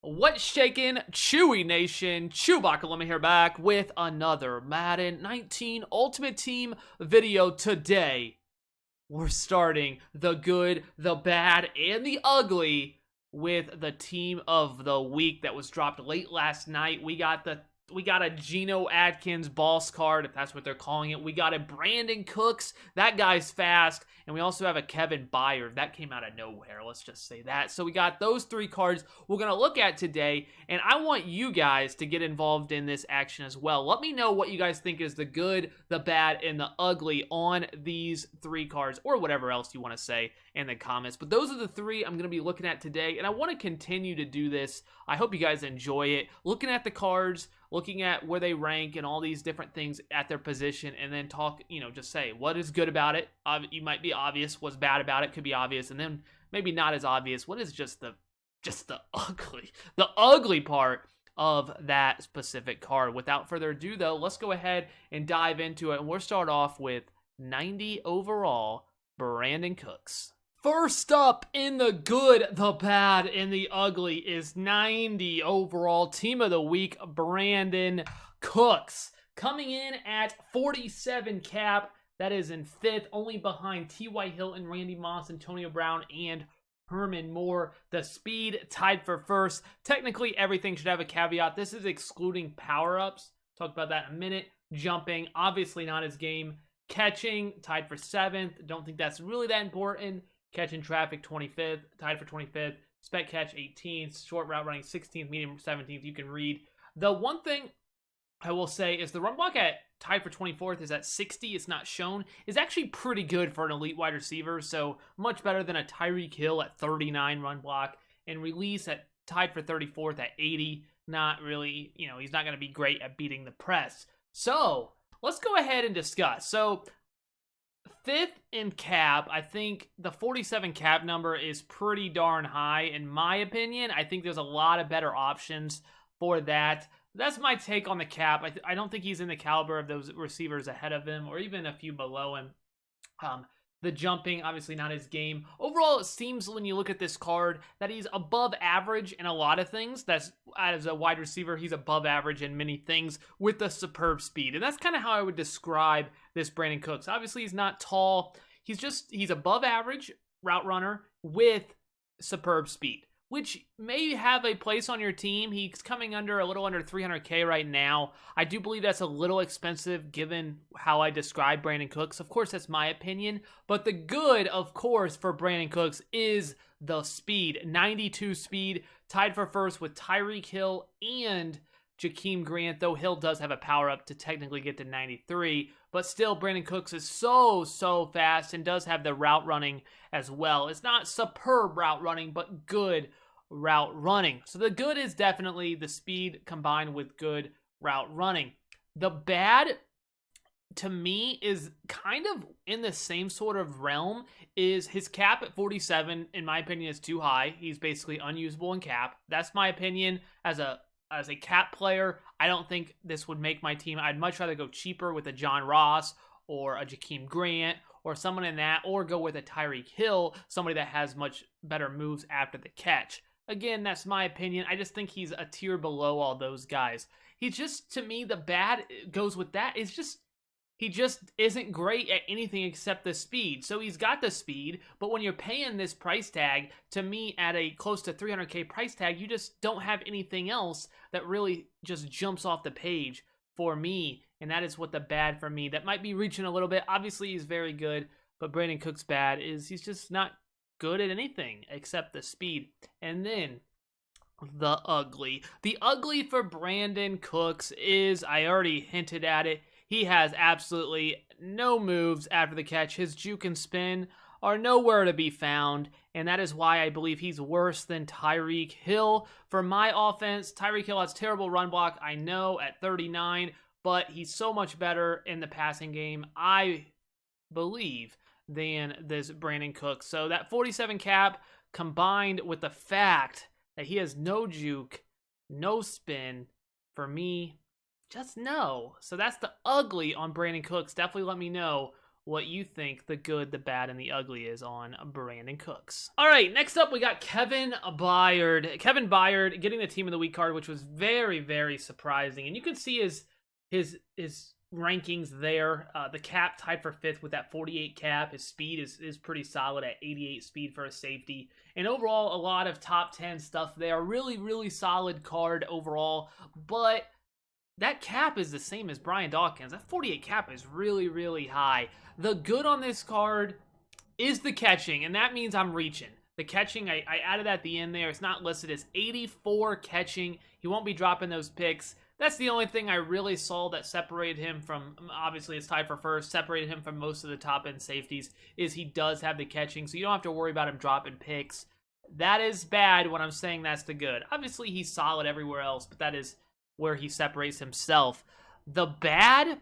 What's shaking, Chewy Nation? ChewbaccaLemma here, back with another Madden 19 Ultimate Team video. Today, we're starting the good, the bad, and the ugly with the team of the week that was dropped late last night. We got a Gino Atkins boss card, if that's what they're calling it. We got a Brandon Cooks, that guy's fast. And we also have a Kevin Byard. That came out of nowhere, let's just say that. So we got those three cards we're going to look at today. And I want you guys to get involved in this action as well. Let me know what you guys think is the good, the bad, and the ugly on these three cards, or whatever else you want to say in the comments. But those are the three I'm going to be looking at today. And I want to continue to do this. I hope you guys enjoy it. Looking at the cards, looking at where they rank and all these different things at their position, and then talk, just say what is good about it. You might be obvious. What's bad about it could be obvious, and then maybe not as obvious. What is just the ugly part of that specific card? Without further ado, though, let's go ahead and dive into it, and we'll start off with 90 overall Brandon Cooks. First up in the good, the bad, and the ugly is 90 overall Team of the Week, Brandon Cooks. Coming in at 47 cap, that is in 5th, only behind T.Y. Hilton, Randy Moss, Antonio Brown, and Herman Moore. The speed tied for 1st. Technically, everything should have a caveat. This is excluding power-ups. Talk about that in a minute. Jumping, obviously not his game. Catching, tied for 7th. Don't think that's really that important. Catching traffic, 25th, tied for 25th. Spec catch, 18th. Short route running, 16th. Medium, 17th. You can read. The one thing I will say is the run block at tied for 24th is at 60. It's not shown. Is actually pretty good for an elite wide receiver. So much better than a Tyreek Hill at 39 run block. And release at tied for 34th at 80. Not really, he's not going to be great at beating the press. So let's go ahead and discuss. So 5th in cap, I think the 47 cap number is pretty darn high in my opinion. I think there's a lot of better options for that. That's my take on the cap. I don't think he's in the caliber of those receivers ahead of him or even a few below him. The jumping, obviously not his game. Overall, it seems when you look at this card that he's above average in a lot of things. That's, as a wide receiver, he's above average in many things with the superb speed. And that's kind of how I would describe this Brandon Cooks. Obviously, he's not tall. He's above average route runner with superb speed, which may have a place on your team. He's coming under a little under 300K right now. I do believe that's a little expensive given how I describe Brandon Cooks. Of course, that's my opinion. But the good, of course, for Brandon Cooks is the speed. 92 speed, tied for 1st with Tyreek Hill and Jakeem Grant, though Hill does have a power-up to technically get to 93. But still, Brandon Cooks is so fast and does have the route running as well. It's not superb route running, but good route running. So the good is definitely the speed combined with good route running. The bad, to me, is kind of in the same sort of realm. Is his cap at 47, in my opinion, is too high. He's basically unusable in cap. That's my opinion as a cap player. I don't think this would make my team. I'd much rather go cheaper with a John Ross or a Jakeem Grant or someone in that, or go with a Tyreek Hill, somebody that has much better moves after the catch. Again, that's my opinion. I just think he's a tier below all those guys. He's just, to me, the bad goes with that. He just isn't great at anything except the speed. So he's got the speed, but when you're paying this price tag, to me, at a close to 300K price tag, you just don't have anything else that really just jumps off the page for me. And that is what the bad for me. That might be reaching a little bit. Obviously, he's very good, but Brandon Cooks' bad is he's just not good at anything except the speed. And then the ugly. The ugly for Brandon Cooks is, I already hinted at it, he has absolutely no moves after the catch. His juke and spin are nowhere to be found, and that is why I believe he's worse than Tyreek Hill. For my offense, Tyreek Hill has terrible run block, I know, at 39, but he's so much better in the passing game, I believe, than this Brandon Cooks. So that 47 cap combined with the fact that he has no juke, no spin, for me, just no. So that's the ugly on Brandon Cooks. Definitely let me know what you think the good, the bad, and the ugly is on Brandon Cooks. All right, next up we got Kevin Byard. Kevin Byard getting the Team of the Week card, which was very, very surprising. And you can see his rankings there. The cap tied for 5th with that 48 cap. His speed is pretty solid at 88 speed for a safety. And overall, a lot of top 10 stuff there. Really, really solid card overall. But that cap is the same as Brian Dawkins. That 48 cap is really, really high. The good on this card is the catching, and that means I'm reaching. The catching, I added at the end there. It's not listed as 84 catching. He won't be dropping those picks. That's the only thing I really saw that separated him from, obviously it's tied for first, separated him from most of the top-end safeties, is he does have the catching, so you don't have to worry about him dropping picks. That is bad when I'm saying that's the good. Obviously, he's solid everywhere else, but that is where he separates himself. The bad,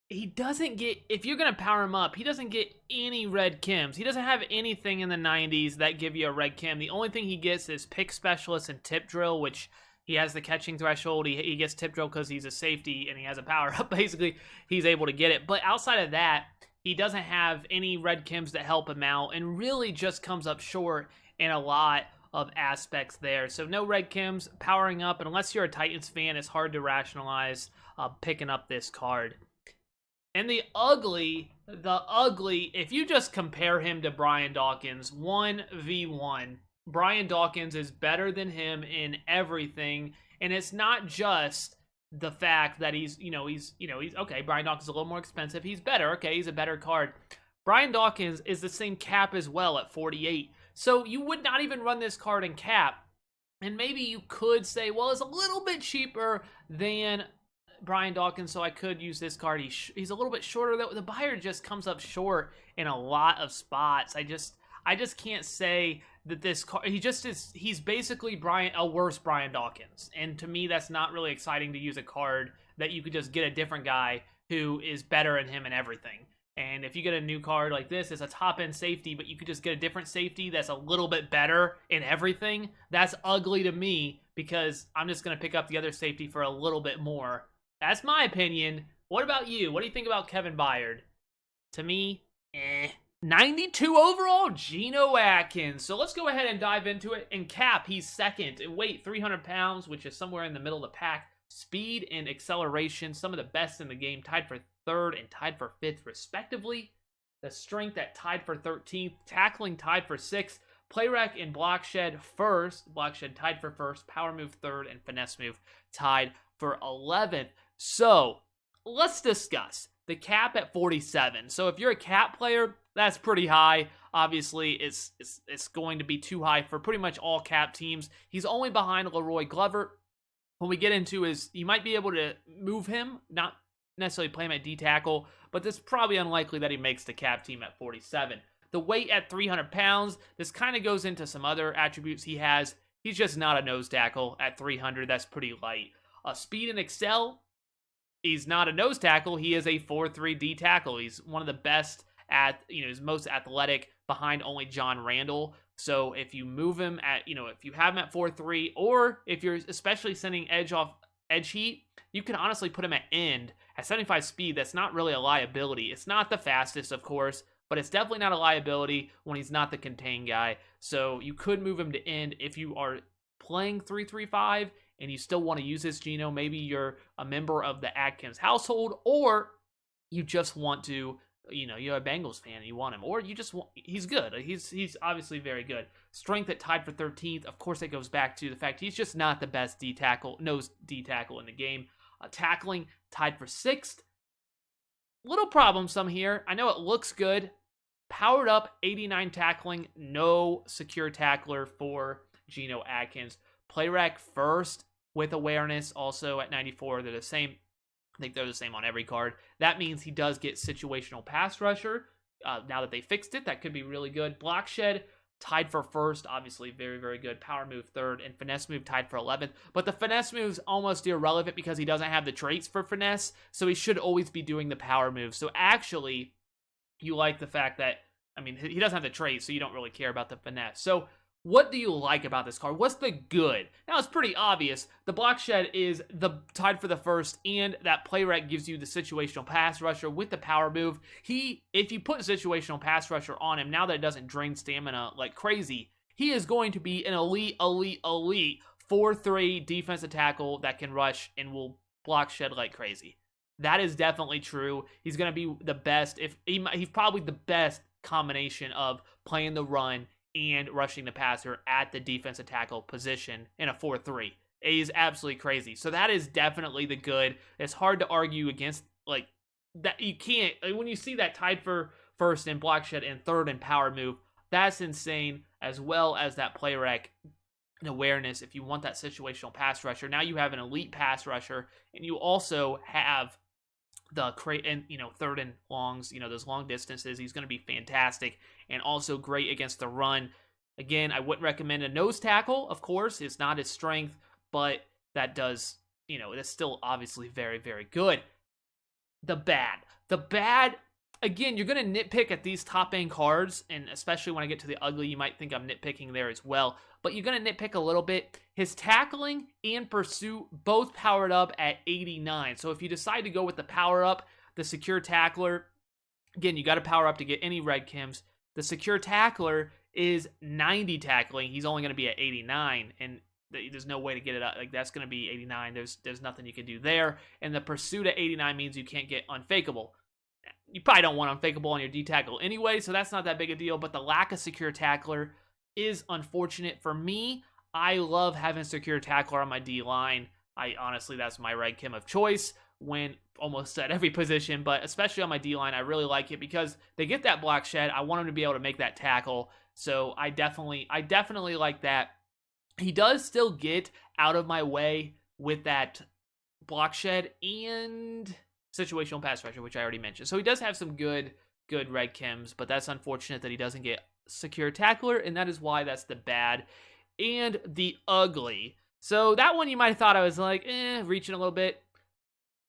he doesn't get, if you're going to power him up, he doesn't get any red chems. He doesn't have anything in the 90s that give you a red chem. The only thing he gets is pick specialist and tip drill, which he has the catching threshold. He gets tip drill because he's a safety and he has a power up. Basically, he's able to get it. But outside of that, he doesn't have any red chems that help him out and really just comes up short in a lot of aspects there. So no red chems, powering up, and unless you're a Titans fan, it's hard to rationalize picking up this card. And the ugly, if you just compare him to Brian Dawkins, 1v1, Brian Dawkins is better than him in everything, and it's not just the fact that he's okay, Brian Dawkins is a little more expensive, he's better, okay, he's a better card. Brian Dawkins is the same cap as well at 48. So you would not even run this card in cap. And maybe you could say, well, it's a little bit cheaper than Brian Dawkins, so I could use this card. He's a little bit shorter. The Byard just comes up short in a lot of spots. I just can't say that this card, he's basically a worse Brian Dawkins. And to me, that's not really exciting to use a card that you could just get a different guy who is better than him in everything. And if you get a new card like this, it's a top-end safety, but you could just get a different safety that's a little bit better in everything, that's ugly to me because I'm just going to pick up the other safety for a little bit more. That's my opinion. What about you? What do you think about Kevin Byard? To me, 92 overall, Gino Atkins. So let's go ahead and dive into it. In cap, he's second. In weight, 300 pounds, which is somewhere in the middle of the pack. Speed and acceleration, some of the best in the game, tied for 3rd and tied for 5th respectively. The strength at tied for 13th, tackling tied for 6th, play rec and block shed 1st, block shed tied for 1st, power move 3rd, and finesse move tied for 11th. So let's discuss the cap at 47. So if you're a cap player, that's pretty high. Obviously, it's going to be too high for pretty much all cap teams. He's only behind Leroy Glover. When we get into you might be able to move him, not necessarily play him at D-tackle, but it's probably unlikely that he makes the cap team at 47. The weight at 300 pounds, this kind of goes into some other attributes he has. He's just not a nose tackle at 300. That's pretty light. Speed and excel, he's not a nose tackle. He is a 4-3 D tackle. He's one of the best at, he's most athletic behind only John Randall. So if you move him at, if you have him at 4-3, or if you're especially sending edge heat, you can honestly put him at end at 75 speed. That's not really a liability. It's not the fastest, of course, but it's definitely not a liability when he's not the contain guy. So you could move him to end if you are playing 3-3-5 and you still want to use this Gino. Maybe you're a member of the Atkins household, or you just want to, you're a Bengals fan and you want him, or you just want, he's good. He's obviously very good. Strength at tied for 13th. Of course, it goes back to the fact he's just not the best nose D tackle in the game. Tackling tied for 6th. Little problem some here. I know it looks good. Powered up 89 tackling. No secure tackler for Gino Atkins. Play rec 1st with awareness also at 94. They're the same. I think they're the same on every card. That means he does get situational pass rusher. Now that they fixed it, that could be really good. Block shed tied for 1st, obviously very, very good. Power move 3rd, and finesse move tied for 11th. But the finesse move's almost irrelevant because he doesn't have the traits for finesse, so he should always be doing the power move. So actually, you like the fact that, he doesn't have the traits, so you don't really care about the finesse. So What do you like about this card? What's the good? Now, it's pretty obvious. The block shed is tied for the first, and that play rec gives you the situational pass rusher with the power move. If you put situational pass rusher on him, now that it doesn't drain stamina like crazy, he is going to be an elite 4-3 defensive tackle that can rush and will block shed like crazy. That is definitely true. He's going to be the best. He's probably the best combination of playing the run and rushing the passer at the defensive tackle position in a 4-3. It is absolutely crazy. So that is definitely the good. It's hard to argue against like that. You can't, when you see that tied for first in block shed and third in power move, that's insane, as well as that play rec and awareness. If you want that situational pass rusher, now you have an elite pass rusher, and you also have the third and longs, those long distances. He's going to be fantastic and also great against the run. Again, I wouldn't recommend a nose tackle, of course. It's not his strength, but that does, that's still obviously very, very good. The bad, again, you're going to nitpick at these top end cards, and especially when I get to the ugly, you might think I'm nitpicking there as well, but you're going to nitpick a little bit. His tackling and pursuit both powered up at 89. So if you decide to go with the power up, the secure tackler, again, you got to power up to get any red chems. The secure tackler is 90 tackling. He's only going to be at 89, and there's no way to get it up. Like, that's going to be 89. There's nothing you can do there. And the pursuit at 89 means you can't get unfakeable. You probably don't want unfakeable on your D tackle anyway, so that's not that big a deal. But the lack of secure tackler is unfortunate for me. I love having secure tackler on my D line. Honestly, that's my red chem of choice when almost at every position, but especially on my D line, I really like it because they get that block shed. I want him to be able to make that tackle, so I definitely like that. He does still get out of my way with that block shed and situational pass rusher, which I already mentioned. So he does have some good red chems, but that's unfortunate that he doesn't get secure tackler, and that is why that's the bad. And the ugly. So that one you might have thought I was like, reaching a little bit.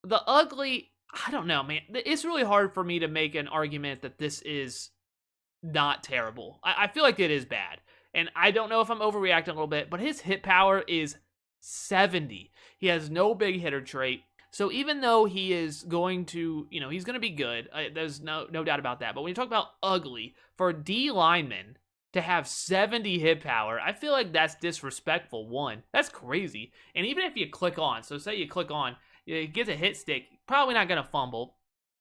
The ugly, I don't know, man. It's really hard for me to make an argument that this is not terrible. I feel like it is bad. And I don't know if I'm overreacting a little bit, but his hit power is 70. He has no big hitter trait. So even though he is going to, he's going to be good, there's no doubt about that. But when you talk about ugly, for a D lineman to have 70 hit power, I feel like that's disrespectful, one. That's crazy. And even if you click on, so say you click on, he gets a hit stick, probably not going to fumble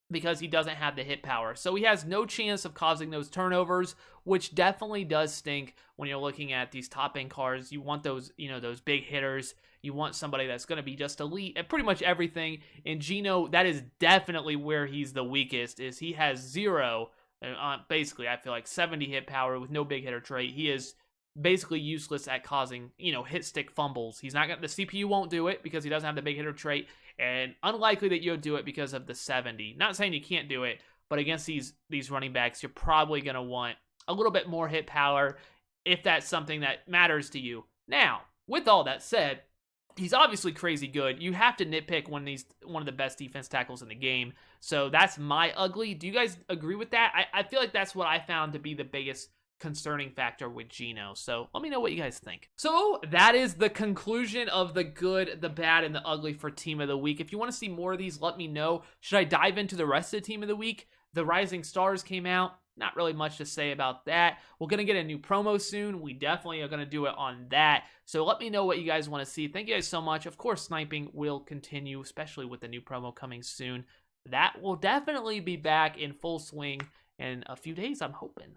because he doesn't have the hit power. So he has no chance of causing those turnovers, which definitely does stink when you're looking at these top end cards. You want those, those big hitters. You want somebody that's going to be just elite at pretty much everything. And Gino, that is definitely where he's the weakest, is he has 0, basically, I feel like 70 hit power with no big hitter trait. He is basically useless at causing, hit stick fumbles. He's not going to, the CPU won't do it because he doesn't have the big hitter trait, and unlikely that you'll do it because of the 70. Not saying you can't do it, but against these running backs, you're probably going to want a little bit more hit power if that's something that matters to you. Now, with all that said, he's obviously crazy good. You have to nitpick when he's one of the best defense tackles in the game. So that's my ugly. Do you guys agree with that? I feel like that's what I found to be the biggest concerning factor with Gino. So let me know what you guys think. So that is the conclusion of the good, the bad, and the ugly for Team of the Week. If you want to see more of these, let me know. Should I dive into the rest of the Team of the Week? The Rising Stars came out. Not really much to say about that. We're going to get a new promo soon. We definitely are going to do it on that. So let me know what you guys want to see. Thank you guys so much. Of course, sniping will continue, especially with the new promo coming soon. That will definitely be back in full swing in a few days, I'm hoping,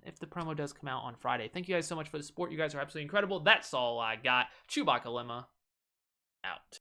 if the promo does come out on Friday. Thank you guys so much for the support. You guys are absolutely incredible. That's all I got. ChewbaccaLemma out.